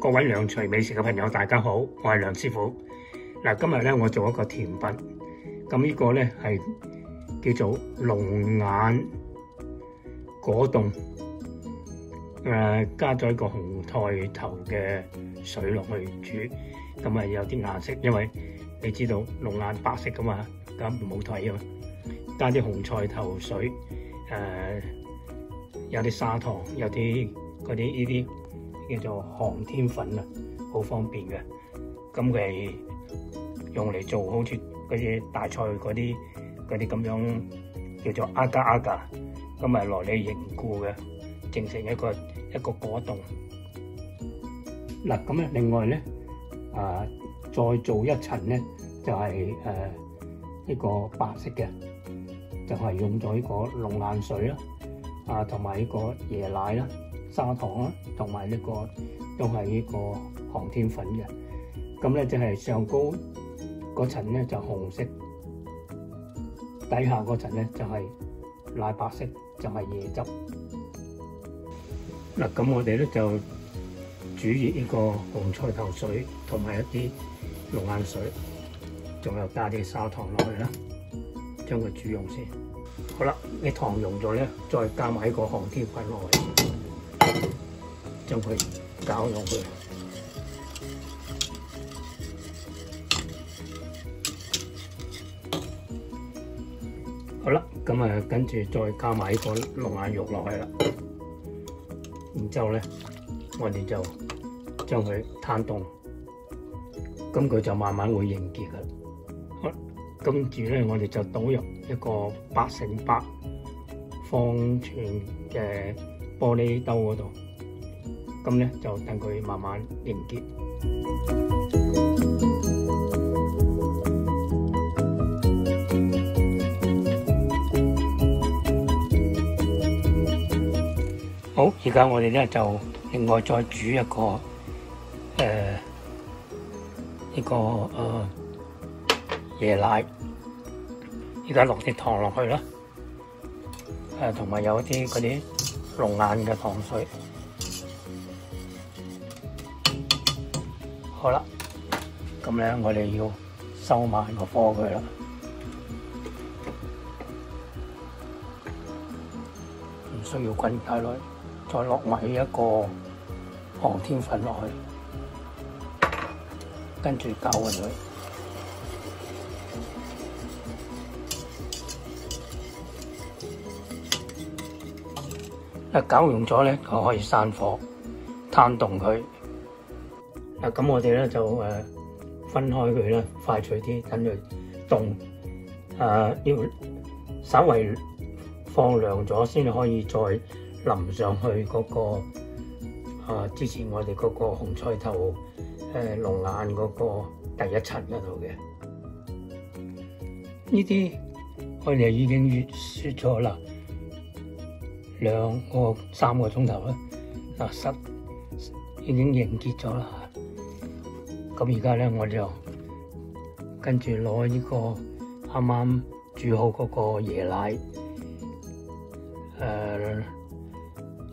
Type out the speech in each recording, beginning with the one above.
各位兩隨美食嘅朋友，大家好，我係梁師傅。嗱，今日咧我做一個甜品，咁呢個咧係叫做龍眼果凍，加咗一個紅菜頭嘅水落去煮，咁啊有啲顏色，因為你知道龍眼白色噶嘛，咁唔好睇啊嘛，加啲紅菜頭水，有啲砂糖，有啲嗰啲呢啲叫做寒天粉啊，好方便嘅。咁佢係用嚟做好似嗰啲大菜嗰啲咁樣叫做阿加，咁啊來嚟凝固嘅，形成一個果凍。嗱，咁咧另外咧再做一層咧就係呢個白色嘅，就係用咗呢個龍眼水啦，同埋呢個椰奶啦、砂糖啦，同埋呢個都係呢個寒天粉嘅。咁咧就係上高嗰層咧就紅色，底下嗰層咧就係奶白色，就係椰汁。嗱，咁我哋咧就煮熱呢個紅菜頭水同埋一啲龍眼水，仲有加啲砂糖落去啦，將佢煮溶先。好啦，啲糖溶咗咧，再加埋個寒天粉落去，將佢攪落去。好啦，咁啊跟住再加埋呢個龍眼肉落去啦，然之後咧，我哋就將佢攤凍，咁佢就慢慢會凝結噶。好，跟住咧，我哋就倒入一個8×8方寸嘅玻璃兜嗰度，咁咧就等佢慢慢凝結。好，而家我哋咧就另外再煮一個椰奶，而家落啲糖落去啦，同埋有啲嗰啲龍眼嘅糖水。好啦，咁咧我哋要收埋個火佢啦，唔需要滾太耐。再落埋一個寒天粉落去，跟住攪勻佢。攪溶咗咧，就可以閂火，攤凍佢。咁我哋咧就分開佢啦，快脆啲，等佢凍。要稍微放涼咗先可以再淋上去嗰個之前我哋嗰個紅菜頭龍眼嗰個第一層嗰度嘅。呢啲我哋已經雪咗啦3個鐘頭啦，嗱已經凝結咗啦。咁而家咧我就跟住攞呢個啱啱煮好嗰個椰奶，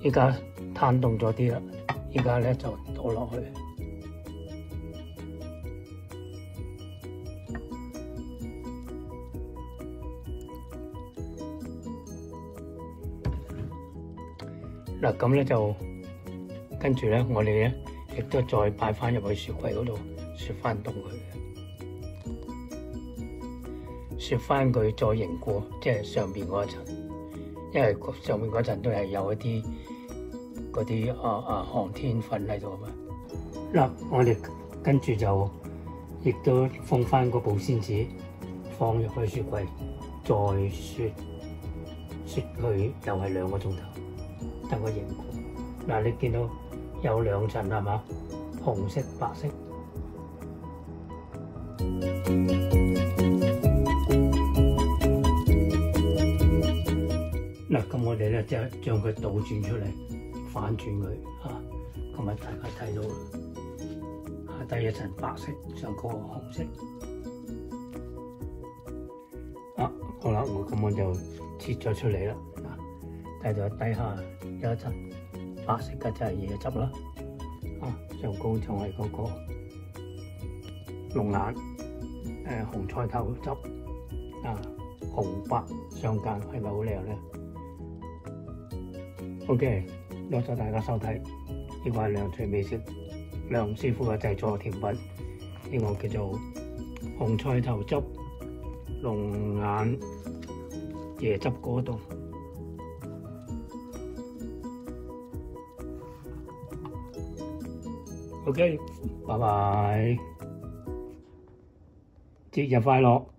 依家攤凍咗啲啦，依家咧就倒落去。嗱，咁咧就跟住咧，我哋咧亦都再擺翻入去雪櫃嗰度雪翻凍佢，雪翻佢再凝固，即係上邊嗰一層，因為上面嗰層都係有一啲嗰啲寒天粉喺度啊嘛。嗱，我哋跟住就亦都封翻個保鮮紙，放入去雪櫃，再雪佢又係2個鐘頭，等佢凝固。嗱，你見到有2層係嘛？紅色、白色。嗱，咁我哋咧就將佢倒轉出嚟，反轉佢咁啊，大家睇到下低一層白色，上高紅色。好啦，我就切咗出嚟啦。睇到底下有一層白色嘅就係椰汁啦。上高就係嗰個龍眼，紅菜頭汁紅白相間，係咪好靚咧？OK，多謝大家收睇，呢個係梁廚美食梁師傅嘅製作甜品，呢個叫做紅菜頭汁龍眼椰汁果凍。OK，拜拜，節日快樂！